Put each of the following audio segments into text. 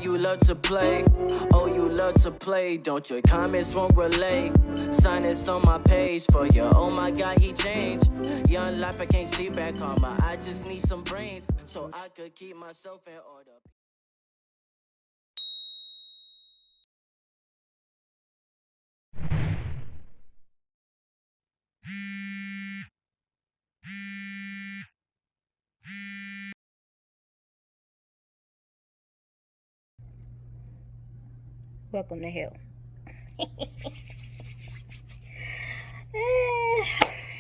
you love to play. Oh, you love to play. Don't your comments won't relay. Sign this on my page for you. Oh my God, he changed. Young life, I can't see back karma. I just need some brains so I could keep myself in order. Welcome to hell.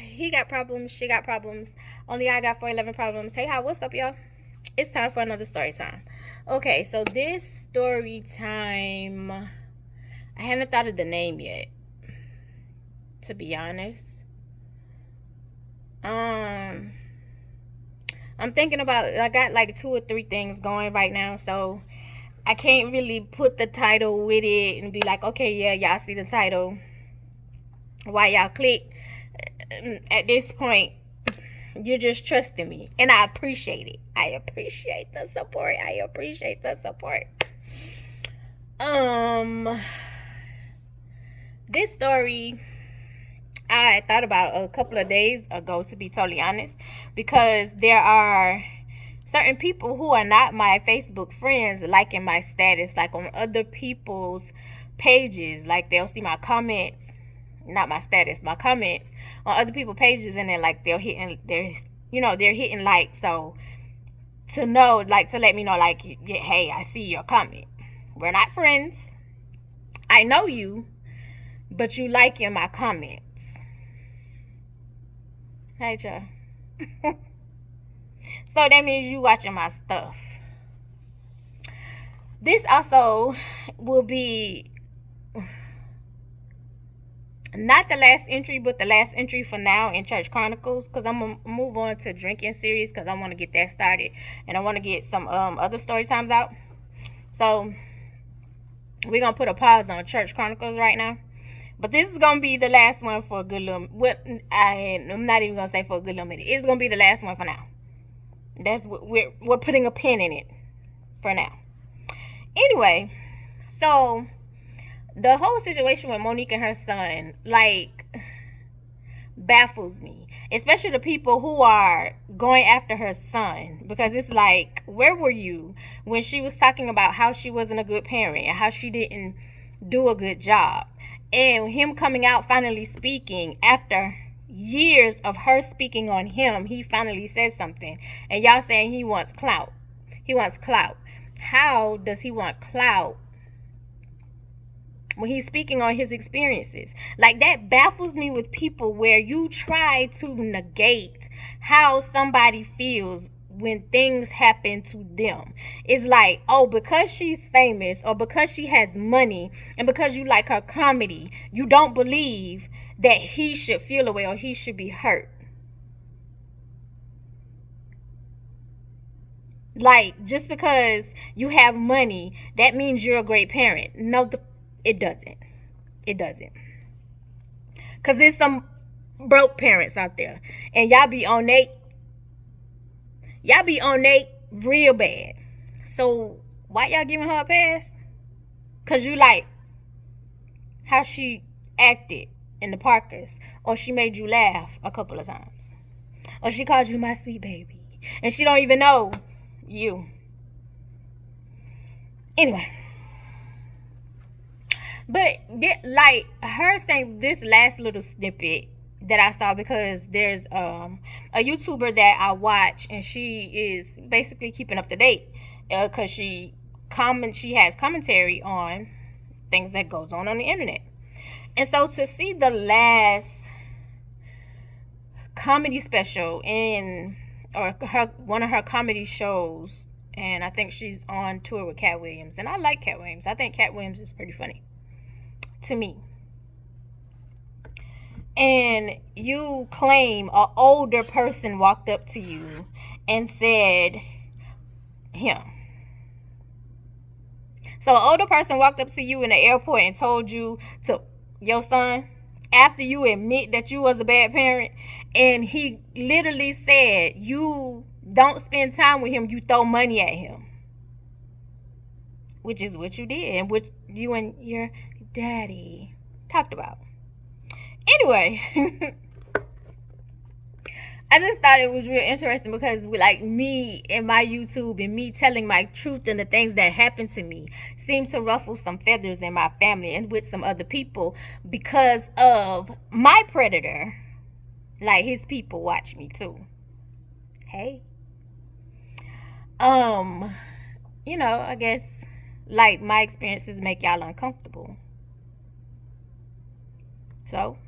He got problems, she got problems. Only I got 411 problems. Hey, hi, what's up, y'all? It's time for another story time. Okay, so this story time, I haven't thought of the name yet, to be honest. I'm thinking about, I got like 2 or 3 things going right now, so I can't really put the title with it and be like, okay, yeah, y'all see the title, why y'all click. At this point, you're just trusting me, and I appreciate it. I appreciate the support. This story I thought about a couple of days ago, to be totally honest, because there are certain people who are not my Facebook friends liking my status, like on other people's pages. Like, they'll see my comments, not my status, my comments on other people's pages, and then like they're hitting like, so to know, like, to let me know, like, hey, I see your comment. We're not friends. I know you, but you liking my comments. Hey, y'all. So that means you watching my stuff. This also will be not the last entry, but the last entry for now in Church Chronicles, because I'm gonna move on to drinking series, because I want to get that started, and I want to get some other story times out. So we're gonna put a pause on Church Chronicles right now, but this is gonna be the last one for a good little. I'm not even gonna say for a good little minute. It's gonna be the last one for now. That's what we're putting a pin in it for now. Anyway, so the whole situation with Monique and her son, like, baffles me, especially the people who are going after her son, because it's like, where were you when she was talking about how she wasn't a good parent and how she didn't do a good job, and him coming out finally speaking after years of her speaking on him? He finally said something, and y'all saying he wants clout. How does he want clout when he's speaking on his experiences? Like, that baffles me with people, where you try to negate how somebody feels when things happen to them. It's like, oh, because she's famous, or because she has money, and because you like her comedy, you don't believe that he should feel away or he should be hurt. Like, just because you have money, that means you're a great parent. No, it doesn't. Because there's some broke parents out there, and y'all be on they real bad. So why y'all giving her a pass? Because you like how she acted in the Parkers, or she made you laugh a couple of times, or she called you my sweet baby, and she don't even know you. Anyway, but like, her saying this last little snippet that I saw, because there's a YouTuber that I watch, and she is basically keeping up to date, because she has commentary on things that goes on the internet. And so to see the last comedy special one of her comedy shows, and I think she's on tour with Cat Williams, and I like Cat Williams. I think Cat Williams is pretty funny to me. And you claim an older person walked up to you and said him. So an older person walked up to you in the airport and told you to your son, after you admit that you was a bad parent, and he literally said you don't spend time with him, you throw money at him. which is what you did and which you and your daddy talked about. Anyway, I just thought it was real interesting because like me and my YouTube and me telling my truth and the things that happened to me seemed to ruffle some feathers in my family and with some other people because of my predator. Like his people watch me too. Hey. You know, I guess like my experiences make y'all uncomfortable. So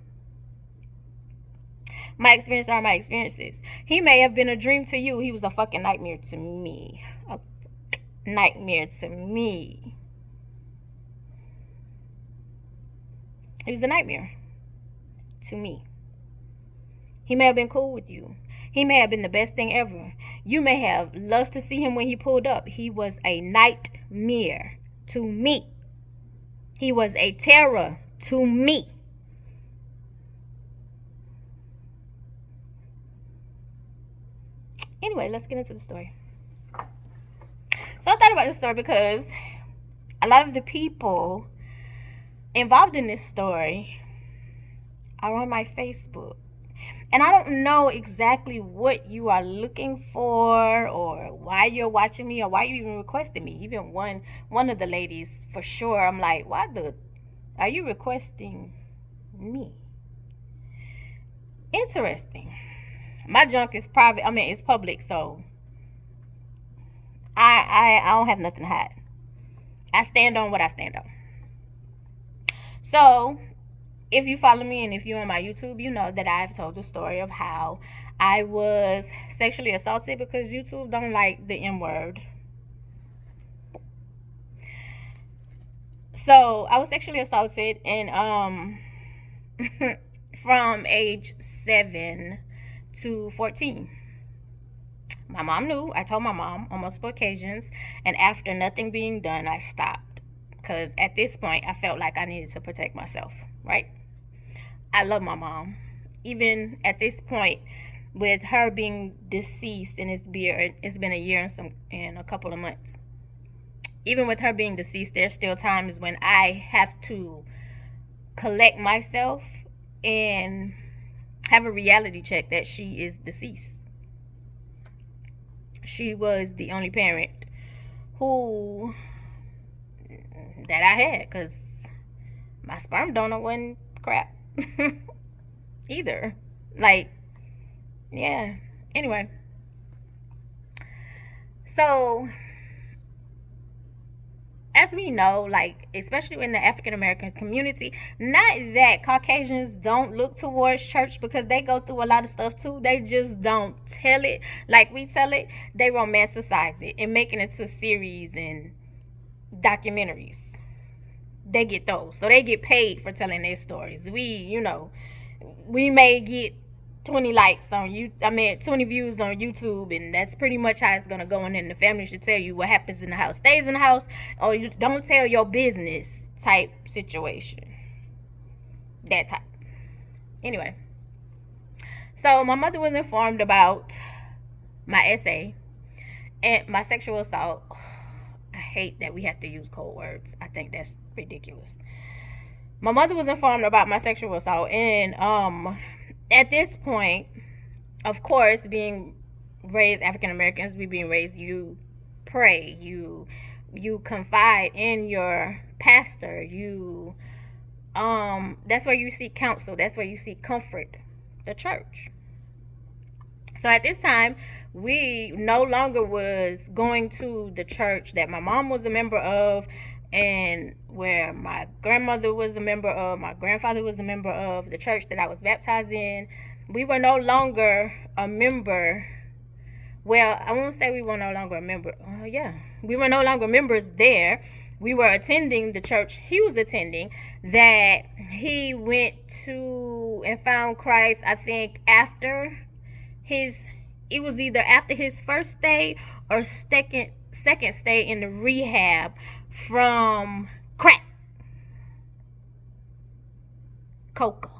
my experiences are my experiences. He may have been a dream to you. He was a fucking nightmare to me. A nightmare to me. He was a nightmare to me. He may have been cool with you. He may have been the best thing ever. You may have loved to see him when he pulled up. He was a nightmare to me. He was a terror to me. Anyway, let's get into the story. So I thought about this story because a lot of the people involved in this story are on my Facebook. And I don't know exactly what you are looking for or why you're watching me or why you even requested me. Even one of the ladies, for sure, I'm like, are you requesting me? Interesting. My junk is private. I mean, it's public, so I don't have nothing to hide. I stand on what I stand on. So, if you follow me and if you're on my YouTube, you know that I've told the story of how I was sexually assaulted because YouTube don't like the M word. So, I was sexually assaulted and from age 7 to 14. My mom knew. I told my mom on multiple occasions, and after nothing being done, I stopped because at this point I felt like I needed to protect myself, right? I love my mom. Even at this point, with her being deceased and it's been a year and a couple of months. Even with her being deceased, there's still times when I have to collect myself and have a reality check that she is deceased. She was the only parent that I had because my sperm donor wasn't crap either. Like, yeah. Anyway. So, as we know, like, especially in the African American community, not that Caucasians don't look towards church because they go through a lot of stuff too. They just don't tell it like we tell it. They romanticize it and make it into series and documentaries. They get those. So they get paid for telling their stories. We may get 20 likes on 20 views on YouTube, and that's pretty much how it's gonna go. And then the family should tell you what happens in the house stays in the house, or you don't tell your business type situation. That type. Anyway, so my mother was informed about my essay and my sexual assault. I hate that we have to use cold words. I think that's ridiculous. My mother was informed about my sexual assault, and at this point, of course, being raised African Americans, we being raised, you pray, you confide in your pastor, that's where you seek counsel, that's where you seek comfort, the church. So at this time, we no longer was going to the church that my mom was a member of, and where my grandmother was a member of, my grandfather was a member of, the church that I was baptized in. We were no longer a member. Well, I won't say we were no longer a member. We were no longer members there. We were attending the church he was attending, that he went to and found Christ, I think, it was either after his first stay or second stay in the rehab from crack coca.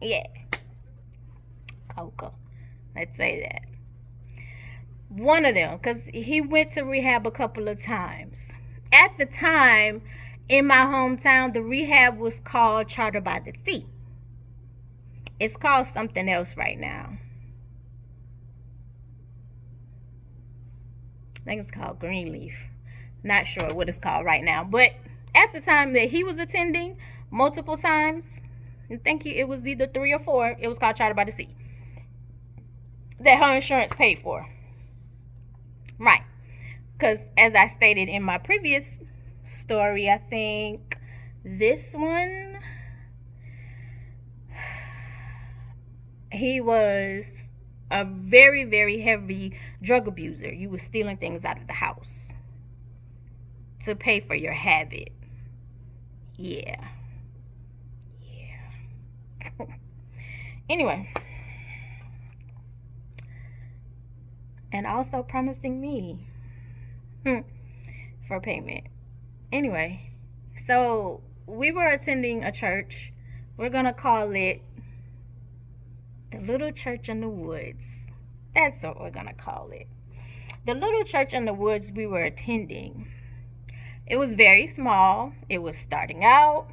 Yeah, coca, let's say that. One of them, because he went to rehab a couple of times. At the time, in my hometown, the rehab was called Charter by the Sea. It's called something else right now. I think it's called Greenleaf. Not sure what it's called right now. But at the time that he was attending multiple times, I think it was either 3 or 4, it was called Charter by the Sea, that her insurance paid for. Right. Because as I stated in my previous story, I think this one, he was a very, very heavy drug abuser. You were stealing things out of the house to pay for your habit. Yeah. Anyway. And also promising me for payment. Anyway, so we were attending a church. We're going to call it the Little Church in the Woods. That's what we're going to call it. The Little Church in the Woods we were attending. It was very small. It was starting out.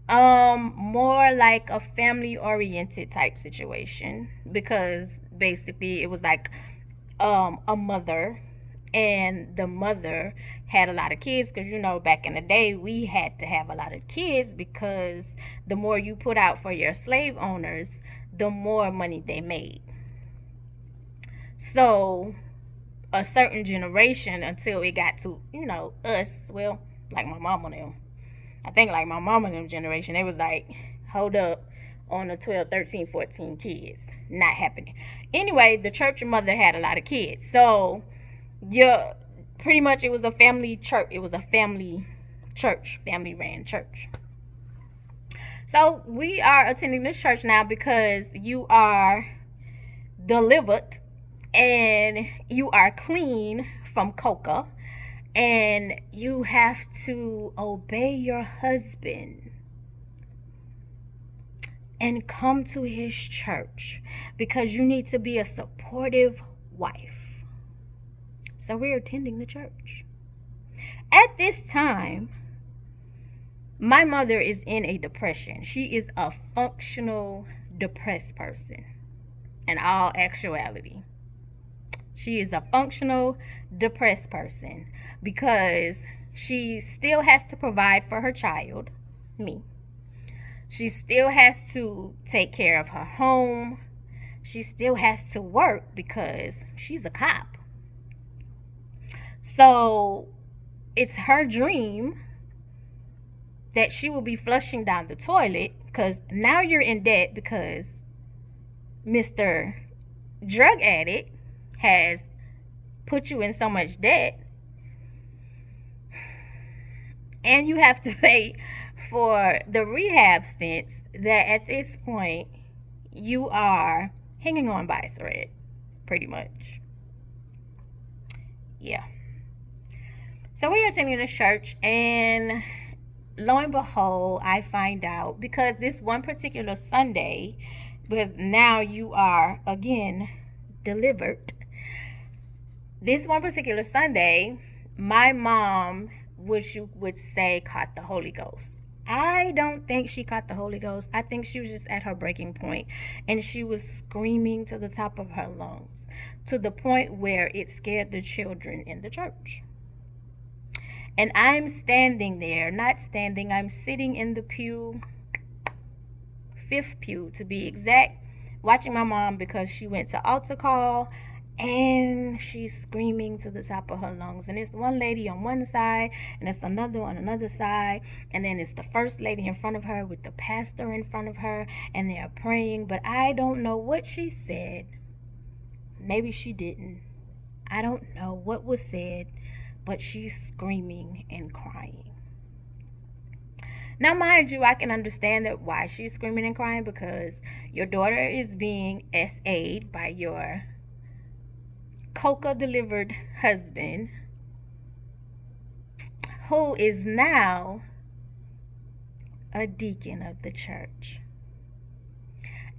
More like a family-oriented type situation, because basically it was like a mother, and the mother had a lot of kids, because you know, back in the day we had to have a lot of kids, because the more you put out for your slave owners, the more money they made. So a certain generation, until it got to, you know, us, well, like my mama and them, I think like my mama and them generation, it was like, hold up, on the 12, 13, 14 kids. Not happening. Anyway, the church mother had a lot of kids. So, yeah, pretty much it was a family church. It was a family church, family ran church. So, we are attending this church now because you are delivered and you are clean from coca, and you have to obey your husband and come to his church because you need to be a supportive wife. So we're attending the church. At this time, my mother is in a depression. She is a functional depressed person in all actuality. She is a functional depressed person because she still has to provide for her child, me. She still has to take care of her home. She still has to work because she's a cop. So it's her dream that she will be flushing down the toilet, because now you're in debt because Mr. Drug Addict has put you in so much debt, and you have to pay for the rehab stints that at this point you are hanging on by a thread, pretty much. Yeah. So we are attending this church, and lo and behold, I find out, because this one particular Sunday, because now you are again delivered, this one particular Sunday, my mom, which you would say, caught the Holy Ghost. I don't think she caught the Holy Ghost. I think she was just at her breaking point, and she was screaming to the top of her lungs, to the point where it scared the children in the church. And I'm standing there, not standing, I'm sitting in the pew, 5th pew to be exact, watching my mom, because she went to altar call, and she's screaming to the top of her lungs. And it's one lady on one side, and it's another on another side, and then it's the first lady in front of her with the pastor in front of her, and they're praying. But I don't know what she said. Maybe she didn't. I don't know what was said, but she's screaming and crying. Now, mind you, I can understand that why she's screaming and crying, because your daughter is being SA'd by your coca-delivered husband, who is now a deacon of the church.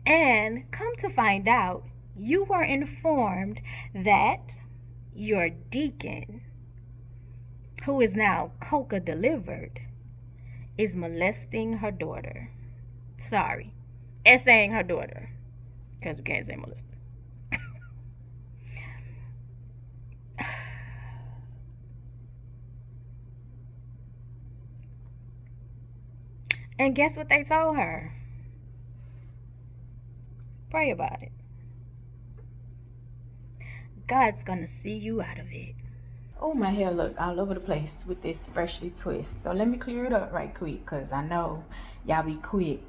And come to find out, you were informed that your deacon, who is now coca delivered, is molesting her daughter. Sorry, essaying her daughter, because we can't say molesting. And guess what they told her? Pray about it. God's gonna see you out of it. Oh, my hair look all over the place with this freshly twist. So let me clear it up right quick, because I know y'all be quick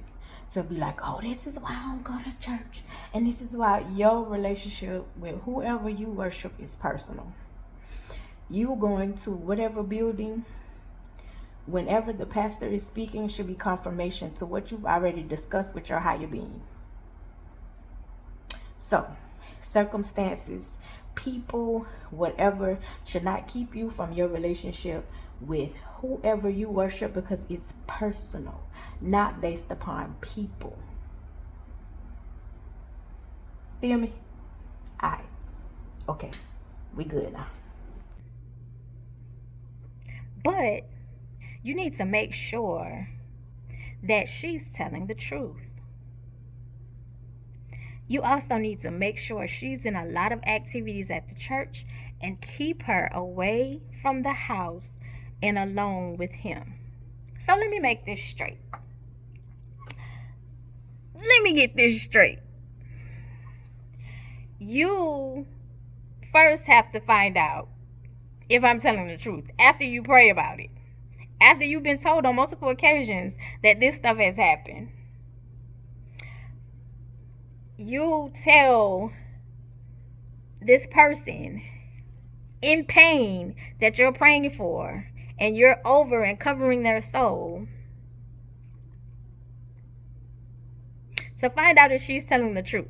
to be like, oh, this is why I don't go to church. And this is why your relationship with whoever you worship is personal. You going to whatever building, whenever the pastor is speaking, should be confirmation to what you've already discussed with your higher being. So, circumstances, people, whatever, should not keep you from your relationship with whoever you worship, because it's personal, not based upon people. Feel me? Alright. Okay. We good now. But you need to make sure that she's telling the truth. You also need to make sure she's in a lot of activities at the church and keep her away from the house and alone with him. So let me make this straight. Let me get this straight. You first have to find out if I'm telling the truth after you pray about it. After you've been told on multiple occasions that this stuff has happened. You tell this person in pain that you're praying for, and you're over and covering their soul. So find out if she's telling the truth.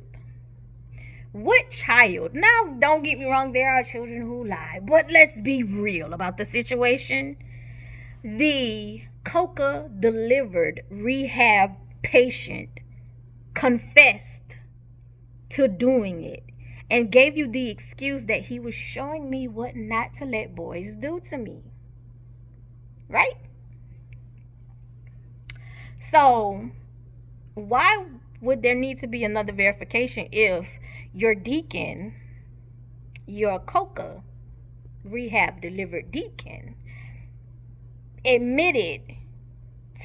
What child? Now, don't get me wrong, there are children who lie, but let's be real about the situation. The coca delivered rehab patient confessed to doing it and gave you the excuse that he was showing me what not to let boys do to me. Right? So, why would there need to be another verification if your deacon, your coca rehab delivered deacon, admitted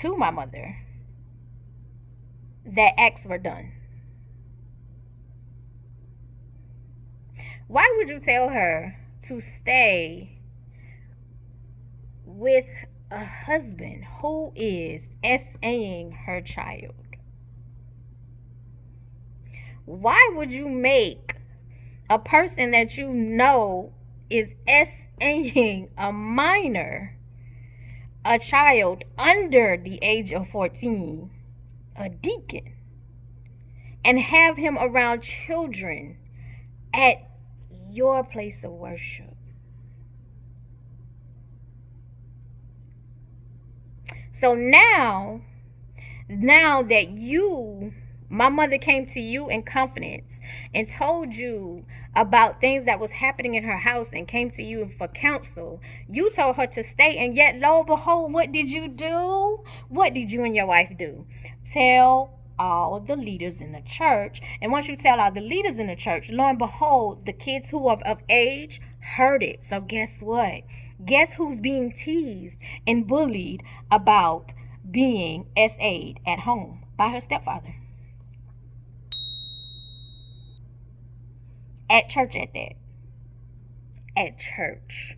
to my mother that acts were done? Why would you tell her to stay with a husband who is SAing her child? Why would you make a person that you know is SAing a minor, a child under the age of 14, a deacon, and have him around children at your place of worship? So now that my mother came to you in confidence and told you about things that was happening in her house and came to you for counsel, you told her to stay, and yet lo and behold, what did you do? What did you and your wife do? Tell all the leaders in the church. And once you tell all the leaders in the church, lo and behold, the kids who are of age heard it. So guess what? Guess who's being teased and bullied about being SA'd at home? By her stepfather. At church at that. At church.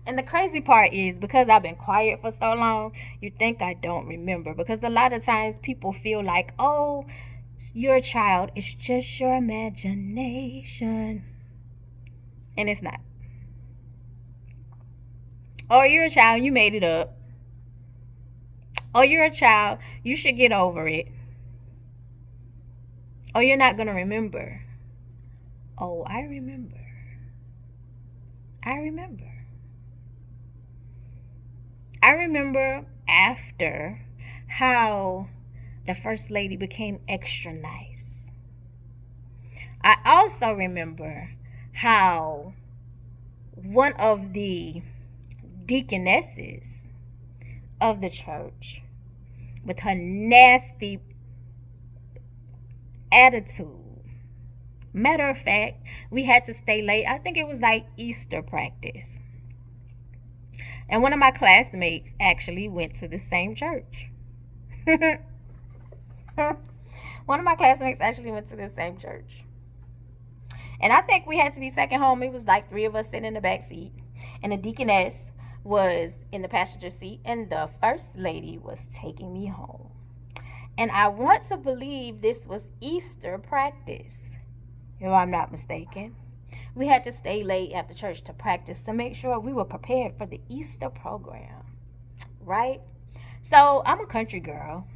And the crazy part is, because I've been quiet for so long, you think I don't remember. Because a lot of times people feel like, oh, you're a child, it's just your imagination. And it's not. Or you're a child, you made it up. Or you're a child, you should get over it. Or you're not going to remember. Oh, I remember. I remember after how the first lady became extra nice. I also remember how one of the deaconesses of the church, with her nasty attitude, matter of fact, we had to stay late. I think it was like Easter practice. And one of my classmates actually went to the same church. One of my classmates actually went to the same church. And I think we had to be second home. It was like 3 of us sitting in the back seat. And the deaconess was in the passenger seat. And the first lady was taking me home. And I want to believe this was Easter practice, if I'm not mistaken. We had to stay late after church to practice to make sure we were prepared for the Easter program, right? So I'm a country girl.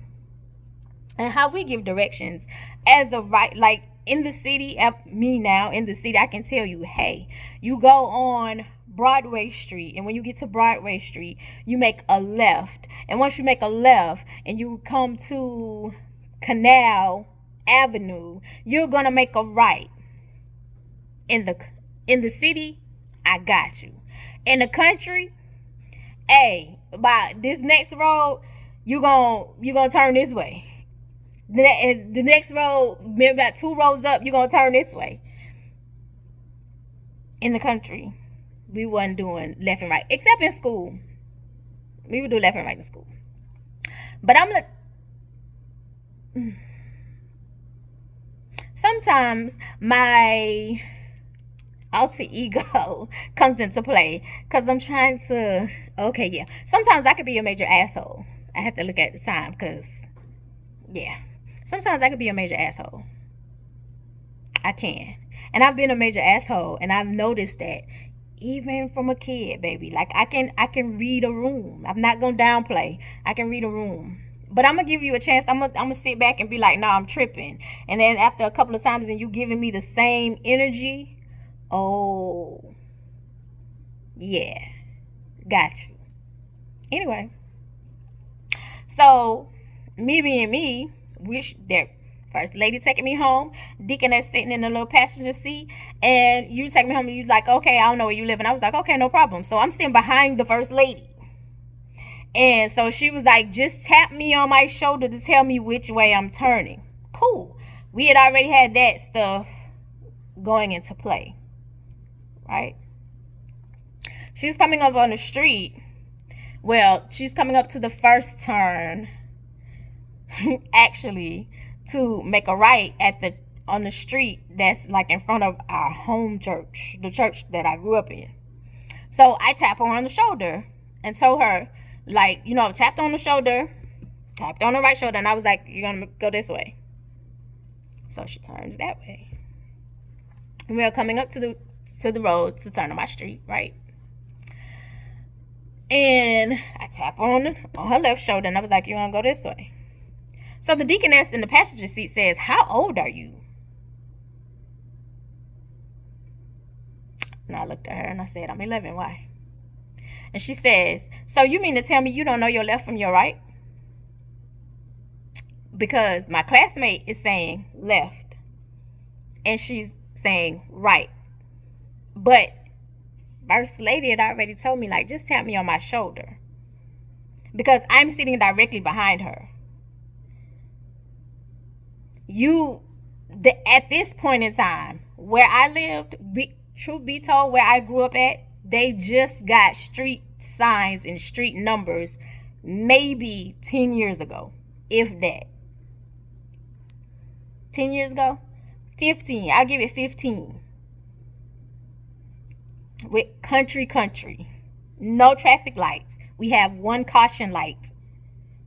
And how we give directions as the right, like in the city, me now in the city, I can tell you, hey, you go on Broadway Street, and when you get to Broadway Street, you make a left. And once you make a left and you come to Canal Avenue, you're gonna make a right. In the city, I got you. In the country, hey, by this next road, you gonna turn this way. The next road, maybe about 2 rows up, you're gonna turn this way. In the country, we wasn't doing left and right, except in school. We would do left and right in school. But sometimes my alter ego comes into play because I'm trying to, sometimes I could be a major asshole. I have to look at the time because, sometimes I could be a major asshole. I can. And I've been a major asshole, and I've noticed that even from a kid, baby. Like, I can read a room. I'm not going to downplay. I can read a room. But I'm going to give you a chance. I'm gonna sit back and be like, nah, I'm tripping. And then after a couple of times and you giving me the same energy, oh, yeah, got you. Anyway, so me being me, wish that first lady taking me home, deaconess sitting in the little passenger seat, and you take me home and you like, okay, I don't know where you live. And I was like, okay, no problem. So I'm sitting behind the first lady. And so she was like, just tap me on my shoulder to tell me which way I'm turning. Cool. We had already had that stuff going into play. Right? She's coming up on the street. Well, she's coming up to the first turn, actually, to make a right on the street that's like in front of our home church, the church that I grew up in. So I tap her on the shoulder and told her, like, tapped on the shoulder, tapped on the right shoulder, and I was like, you're gonna go this way. So she turns that way. And we are coming up to the road to turn on my street, right? And I tap her on her left shoulder, and I was like, you're gonna go this way. So the deaconess in the passenger seat says, how old are you? And I looked at her and I said, I'm 11. Why? And she says, so you mean to tell me you don't know your left from your right? Because my classmate is saying left and she's saying right. But first lady had already told me, like, just tap me on my shoulder. Because I'm sitting directly behind her. At this point in time, where I lived, truth be told, where I grew up at, they just got street signs and street numbers maybe 10 years ago, if that. 10 years ago? 15. I'll give it 15. With country. No traffic lights. We have one caution light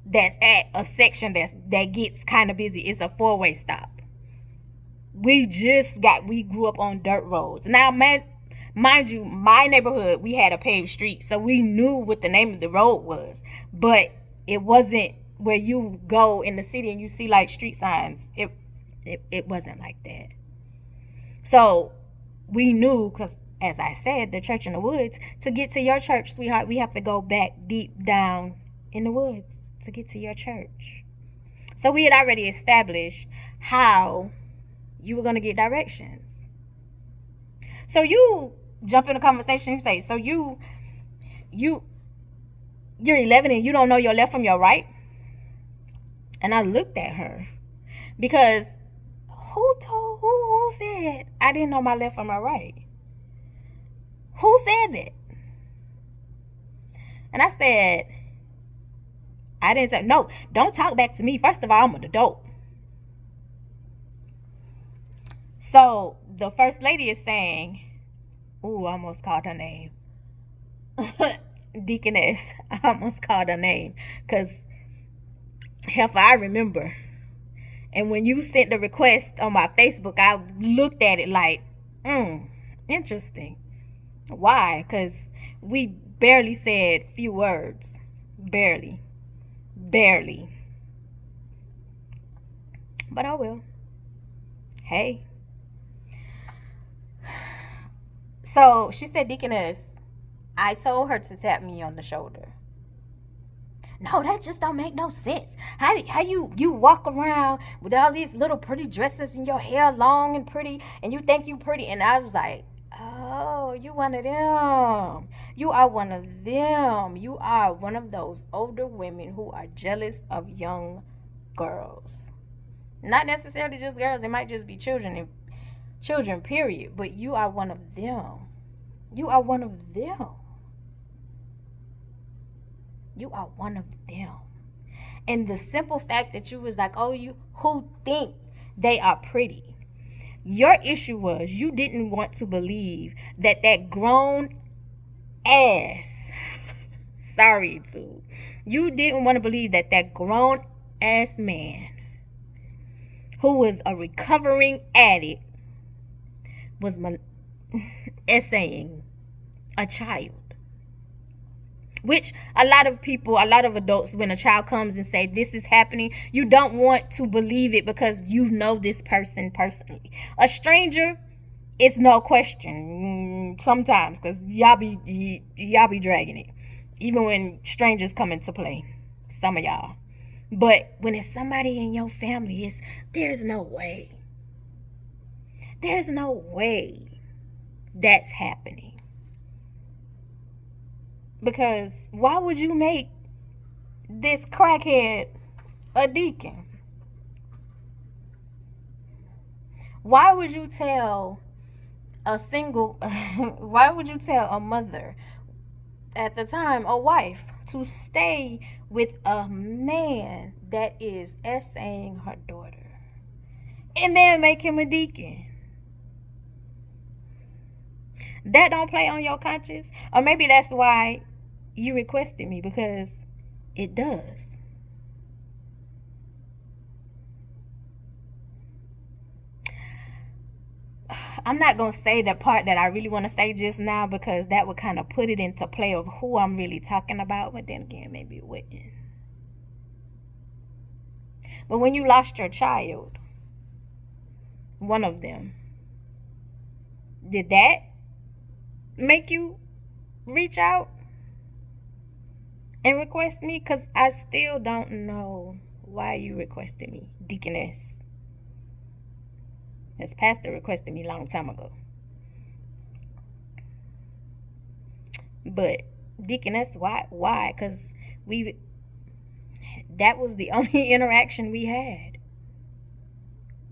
that's at a section that gets kind of busy. It's a 4-way stop. We grew up on dirt roads. Now, mind you, my neighborhood, we had a paved street, so we knew what the name of the road was. But it wasn't where you go in the city and you see like street signs. It wasn't like that. So we knew, because as I said, the church in the woods, to get to your church, sweetheart, we have to go back deep down in the woods to get to your church. So we had already established how you were going to get directions. So you jump in a conversation and say, so you're 11 and you don't know your left from your right? And I looked at her because who said I didn't know my left from my right? Who said that? And I said, I didn't say, no, don't talk back to me. First of all, I'm an adult. So the first lady is saying, ooh, I almost called her name. Deaconess. I almost called her name. Because, hell, I remember. And when you sent the request on my Facebook, I looked at it like, interesting. Why? Because we barely said few words. Barely. But I will. Hey. So she said, Deaconess, I told her to tap me on the shoulder. No, that just don't make no sense. How you walk around with all these little pretty dresses and your hair long and pretty and you think you pretty? And I was like, oh, you one of them. You are one of them. You are one of those older women who are jealous of young girls. Not necessarily just girls. It might just be children, period. But you are one of them. You are one of them. You are one of them. And the simple fact that you was like, oh, you who think they are pretty. Your issue was you didn't want to believe that grown ass, you didn't want to believe that grown ass man who was a recovering addict was essaying a child. Which a lot of adults, when a child comes and say this is happening, you don't want to believe it because you know this person personally. A stranger, it's no question sometimes because y'all be dragging it. Even when strangers come into play, some of y'all. But when it's somebody in your family, there's no way. There's no way that's happening. Because why would you make this crackhead a deacon? Why would you tell why would you tell a mother, at the time a wife, to stay with a man that is essaying her daughter and then make him a deacon? That don't play on your conscience? Or maybe that's why you requested me, because it does. I'm not going to say the part that I really want to say just now, because that would kind of put it into play of who I'm really talking about. But then again, maybe it wouldn't. But when you lost your child, one of them, did that make you reach out and request me? Because I still don't know why you requested me, Deaconess. This pastor requested me a long time ago. But Deaconess, why? Because that was the only interaction we had.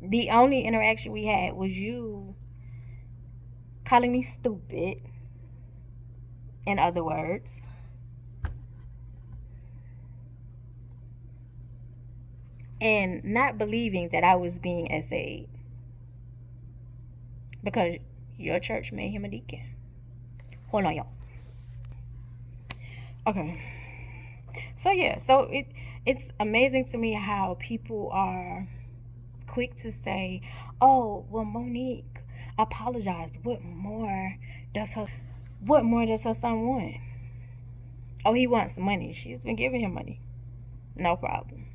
The only interaction we had was you calling me stupid, in other words. And not believing that I was being essayed. Because your church made him a deacon. Hold on, y'all. Okay. So it's amazing to me how people are quick to say, oh, well, Monique apologized. What more does her son want? Oh, he wants money. She's been giving him money. No problem.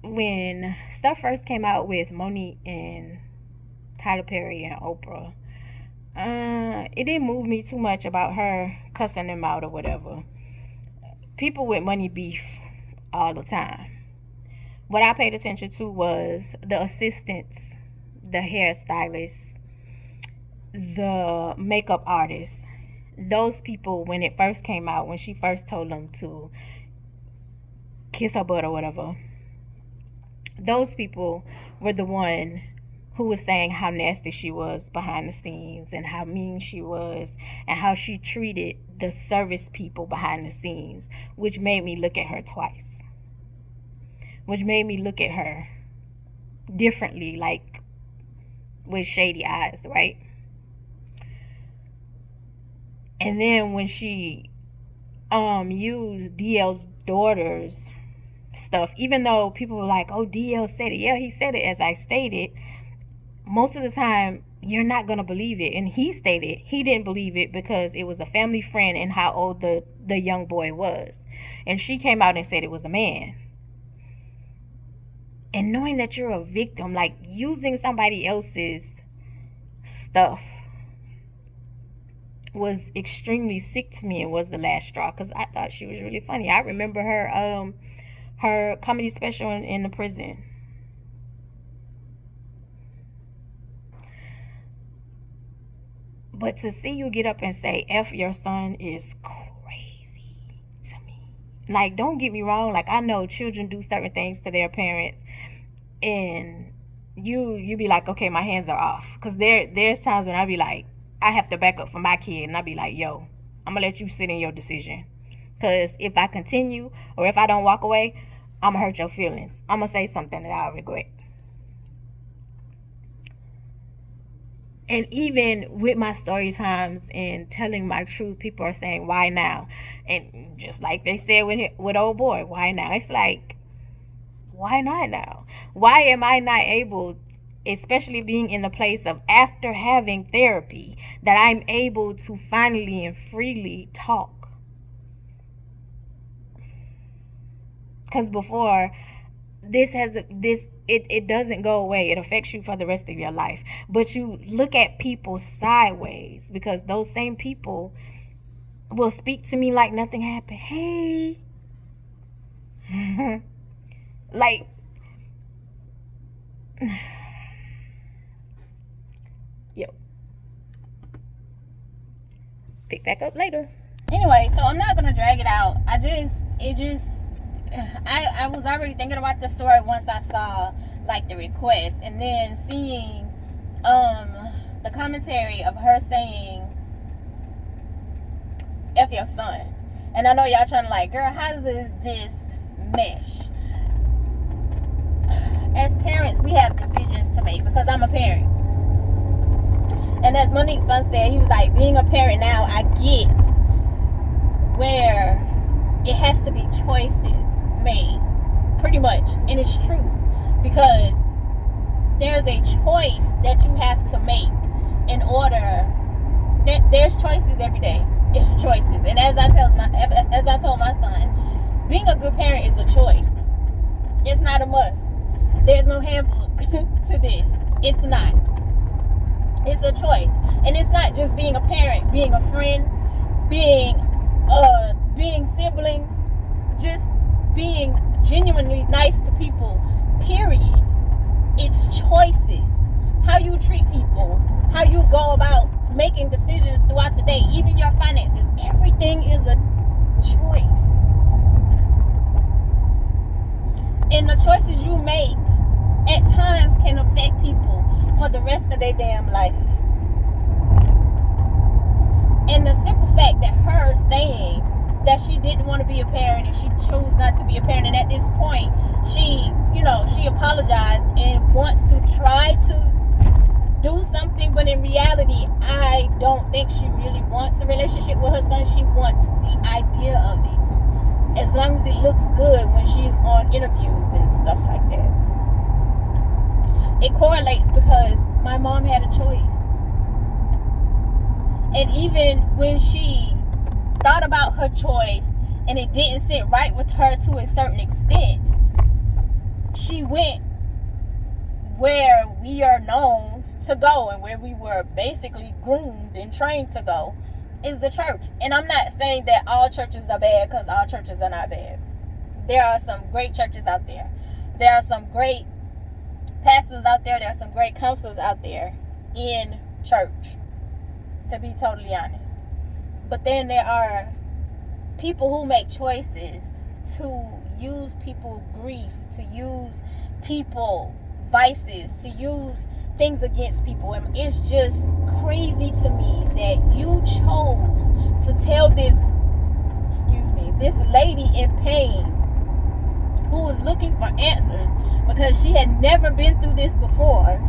When stuff first came out with Monique and Tyler Perry and Oprah, it didn't move me too much about her cussing them out or whatever. People with money beef all the time. What I paid attention to was the assistants, the hairstylists, the makeup artists. Those people, when it first came out, when she first told them to kiss her butt or whatever, those people were the one who was saying how nasty she was behind the scenes and how mean she was and how she treated the service people behind the scenes, which made me look at her twice. Which made me look at her differently, like with shady eyes, right? And then when she used DL's daughter's stuff, even though people were like, oh, DL said it. Yeah, he said it as I stated. Most of the time, you're not going to believe it. And he stated he didn't believe it because it was a family friend and how old the young boy was. And she came out and said it was a man. And knowing that you're a victim, like using somebody else's stuff, was extremely sick to me and was the last straw, because I thought she was really funny. I remember her comedy special in the prison. But to see you get up and say F your son is crazy to me. Like, don't get me wrong, like I know children do certain things to their parents and you be like, okay, my hands are off. Because there's times when I be like, I have to back up for my kid and I be like, yo, I'm gonna let you sit in your decision. Because if I continue or if I don't walk away, I'm gonna hurt your feelings. I'm gonna say something that I'll regret. And even with my story times and telling my truth, people are saying, why now? And just like they said with old boy, why now? It's like, why not now? Why am I not able, especially being in the place of after having therapy, that I'm able to finally and freely talk? Because before, it doesn't go away. It affects you for the rest of your life. But you look at people sideways because those same people will speak to me like nothing happened. Hey. Like, yo. Pick back up later. Anyway, so I'm not going to drag it out. I was already thinking about the story once I saw like the request, and then seeing the commentary of her saying F your son. And I know y'all trying to like, girl, how does this mesh? As parents, we have decisions to make because I'm a parent. And as Monique's son said, he was like, being a parent now, I get where it has to be choices made, pretty much. And it's true, because there's a choice that you have to make in order. There's choices every day. It's choices. And as I told my son, being a good parent is a choice. It's not a must. There's no handbook to this. It's not. It's a choice. And it's not just being a parent, being a friend, being siblings, just being genuinely nice to people, period. It's choices. How you treat people, how you go about making decisions throughout the day, even your finances, everything is a choice. And the choices you make at times can affect people for the rest of their damn life. And the simple fact that her saying that she didn't want to be a parent and she chose not to be a parent, and at this point she apologized and wants to try to do something, but in reality I don't think she really wants a relationship with her son. She wants the idea of it, as long as it looks good when she's on interviews and stuff like that. It correlates because my mom had a choice. And even when she thought about her choice and it didn't sit right with her to a certain extent, she went where we are known to go and where we were basically groomed and trained to go, is the church. And I'm not saying that all churches are bad, because all churches are not bad. There are some great churches out there. There are some great pastors out there. There are some great counselors out there in church, to be totally honest. But then there are people who make choices to use people grief, to use people vices, to use things against people. And it's just crazy to me that you chose to tell this lady in pain who was looking for answers because she had never been through this before,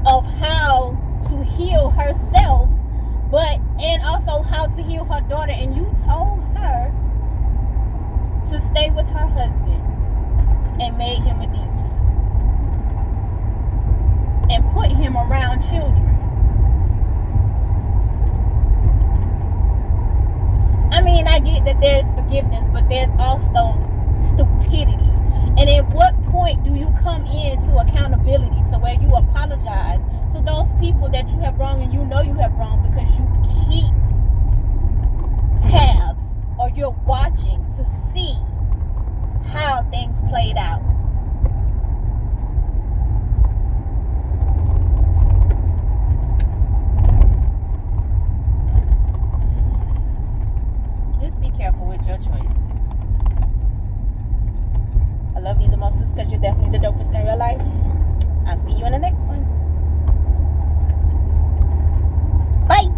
of how to heal herself, and also how to heal her daughter, and you told her to stay with her husband and made him a deacon and put him around children. I mean, I get that there's forgiveness, but there's also stupidity. And at what point do you come into accountability to where you apologize to those people that you have wronged and you know you have wronged, because you keep tabs or you're watching to see how things played out? Just be careful with your choices. I love you the most because you're definitely the dopest in real life. I'll see you in the next one. Bye.